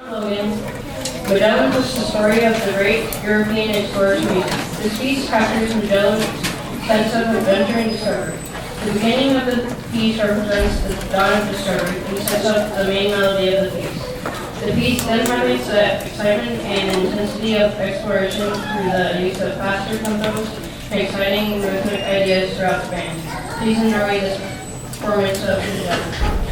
Logan, Magellan was the story of the great European explorer Sweden. This piece captures Magellan's sense of adventure and discovery. The beginning of the piece represents the dawn of discovery and sets up the main melody of the piece. The piece then highlights the excitement and intensity of exploration through the use of faster tempos and exciting rhythmic ideas throughout the band. Please enjoy this performance of Magellan.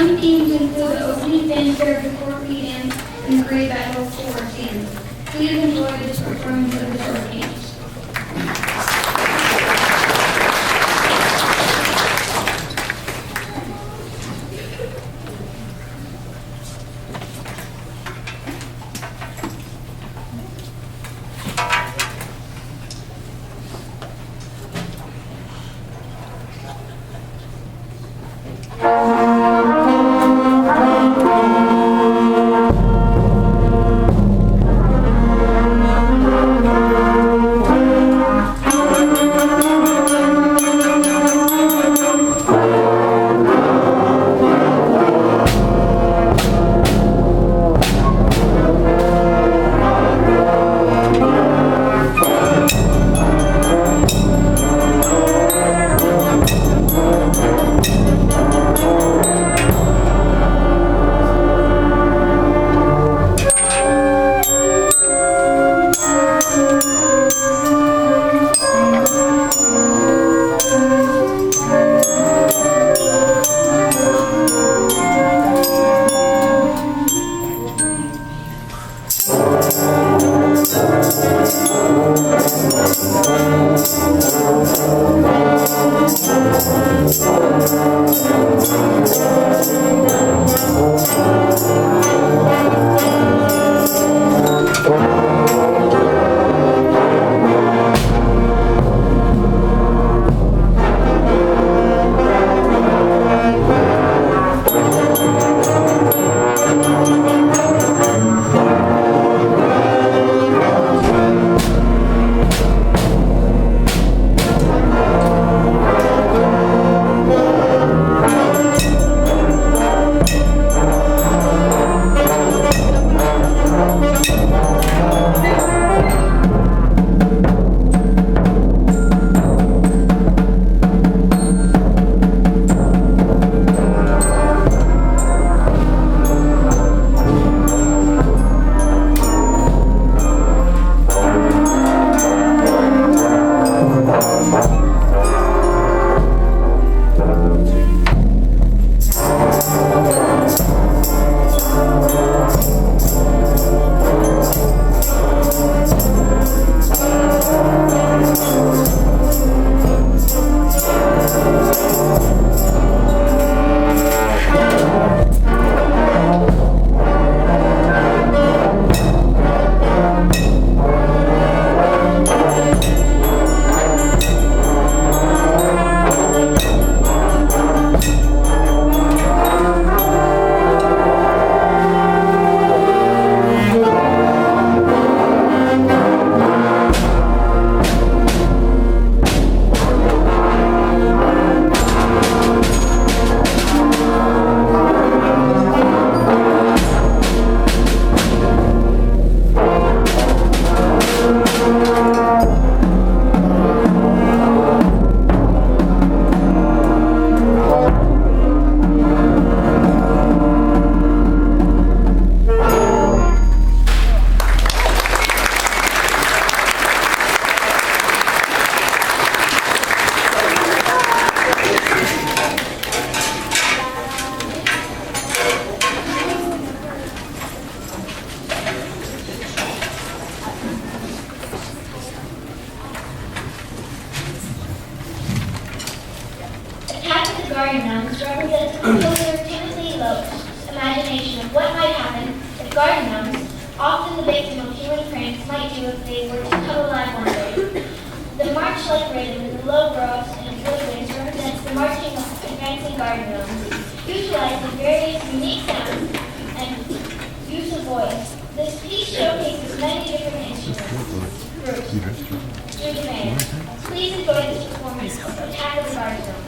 Some teams include the opening fanfare before begins and the great battle towards the end. Please enjoy this performance of the short games. Garden Gnomes represents composer Timothy Loeb's imagination of what might happen if garden gnomes, often the victim of human pranks, might do if they were to come alive one day. The march-like rhythm in the low groves and woodlands represents the marching of advancing garden gnomes, utilizing various unique sounds and use of voice. This piece showcases many different instruments, groups, through the band. Please enjoy this performance of Attack of the Garden Gnomes.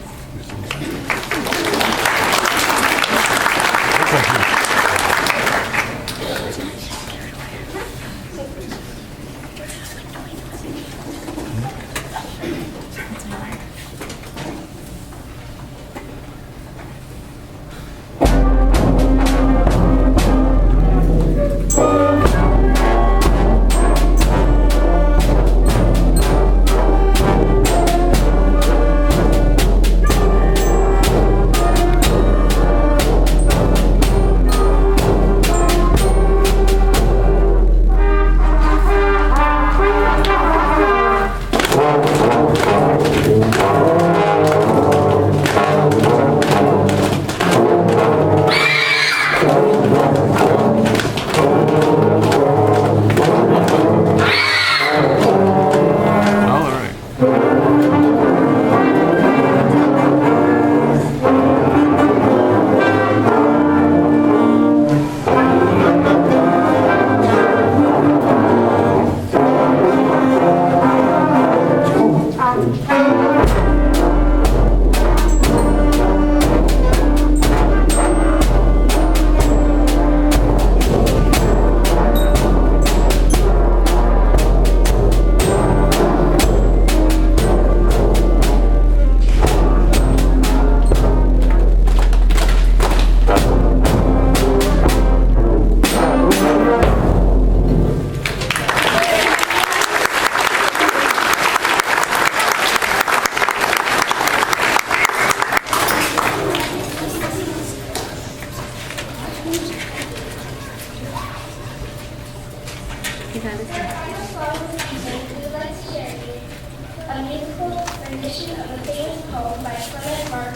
A musical rendition of a famous poem by Clement Mark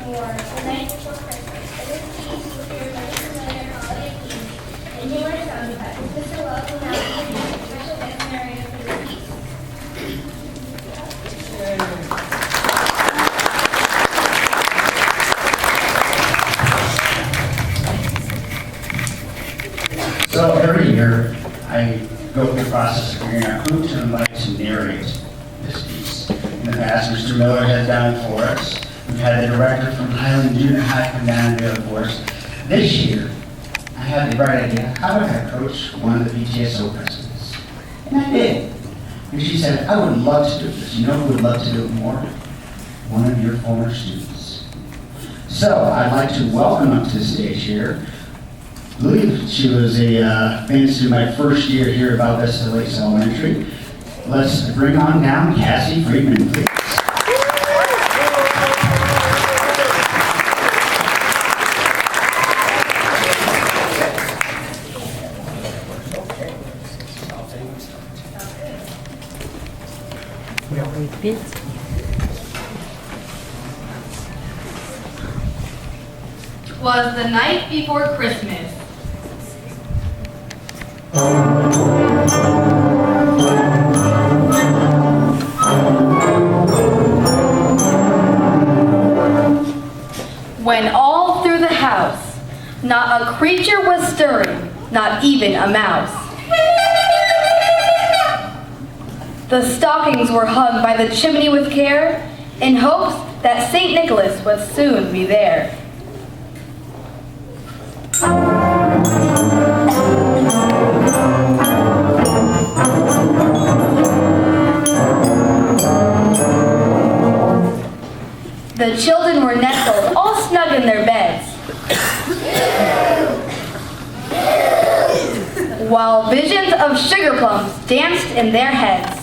Moore, The Night Before Christmas. This piece will appear many familiar holiday themes and humorous sound effects. Mr. Wells will now introduce a special guest narrator for this piece. So every year, I go through the process of figuring out who to invite to narrate this piece. In the past, Mr. Miller has done it for us. We've had the director from Highland Junior High come down and do it for us. This year, I had the bright idea, how would I approach one of the PTSO presidents? And I did. And she said, I would love to do this. You know who would love to do it more? One of your former students. So I'd like to welcome up to the stage here. I believe she was a student my first year here at Val Vista Lakes Elementary. Let's bring on down Cassie Friedman, please. Was the night before Christmas. When all through the house, not a creature was stirring, not even a mouse. The stockings were hung by the chimney with care, in hopes that St. Nicholas would soon be there. The children were nestled all snug in their beds, while visions of sugar plums danced in their heads.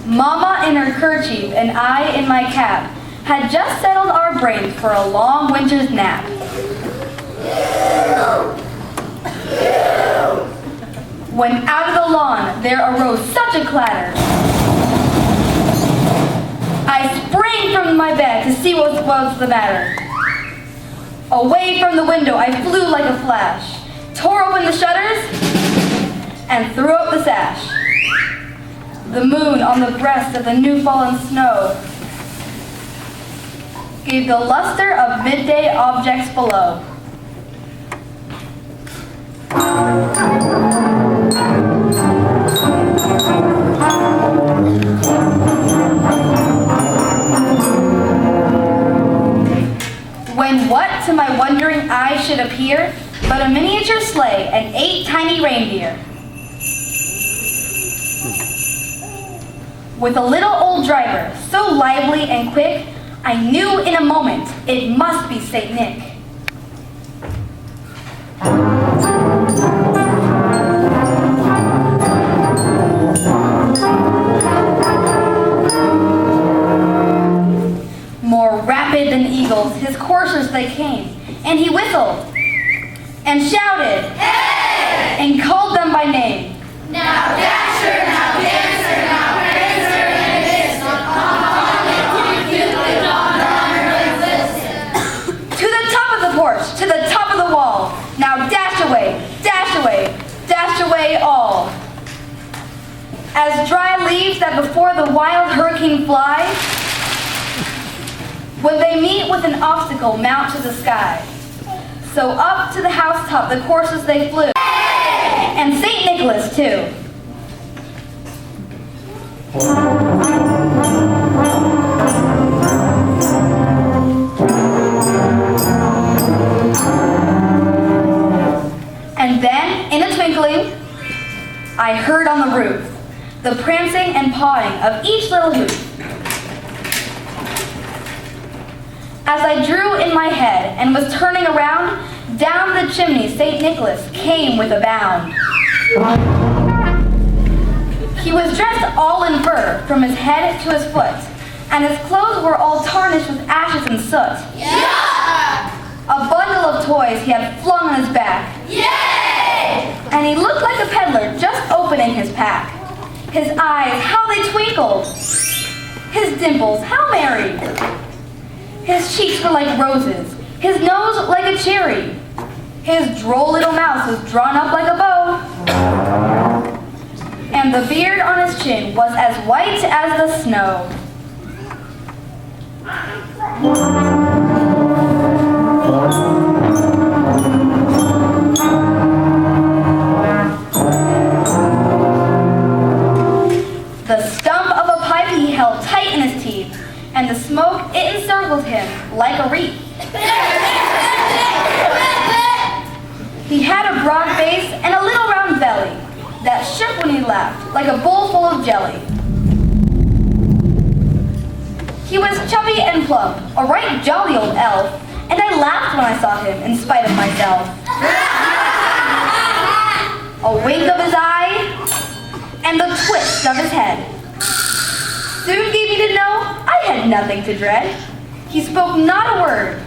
Mama in her kerchief and I in my cap had just settled our brains for a long winter's nap. When out of the lawn there arose such a clatter, I sprang from my bed to see what was the matter. Away from the window I flew like a flash, tore open the shutters, and threw up the sash. The moon on the breast of the new fallen snow gave the luster of midday objects below. When what to my wondering eyes should appear but a miniature sleigh and 8 tiny reindeer, with a little old driver so lively and quick, I knew in a moment it must be St. Nick. More rapid than eagles, his coursers they came, and he whistled and shouted, "Hey!" and called them by name. Now Dasher, now Dancer, now Prancer, and Vixen, on Cupid, on existence. To the top of the porch, to the top of the wall, now dash away, dash away, dash away all. As dry leaves that before the wild hurricane fly, when they meet with an obstacle mount to the sky. So up to the housetop the coursers they flew, and St. Nicholas too. And then, in a twinkling, I heard on the roof the prancing and pawing of each little hoof. As I drew in my head and was turning around, down the chimney St. Nicholas came with a bound. He was dressed all in fur from his head to his foot, and his clothes were all tarnished with ashes and soot. Yeah! A bundle of toys he had flung on his back. Yay! And he looked like a peddler just opening his pack. His eyes, how they twinkled! His dimples, how merry! His cheeks were like roses, his nose like a cherry. His droll little mouth was drawn up like a bow. And the beard on his chin was as white as the snow. The stump of a pipe he held tight in his teeth, and the smoke, it encircled him like a wreath. He had a broad face and a little round belly that shook when he laughed, like a bowl full of jelly. He was chubby and plump, a right jolly old elf, and I laughed when I saw him in spite of myself. A wink of his eye, and the twist of his head soon gave me to know I had nothing to dread. He spoke not a word,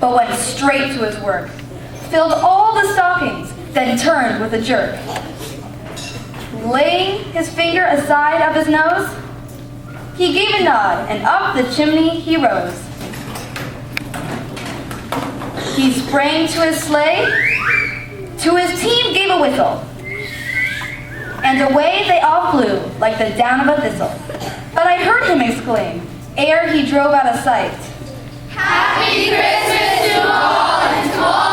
but went straight to his work, filled all the stockings, then turned with a jerk. Laying his finger aside of his nose, he gave a nod, and up the chimney he rose. He sprang to his sleigh, to his team gave a whistle, and away they all flew like the down of a thistle. But I heard him exclaim, ere he drove out of sight, Happy Christmas to all and to all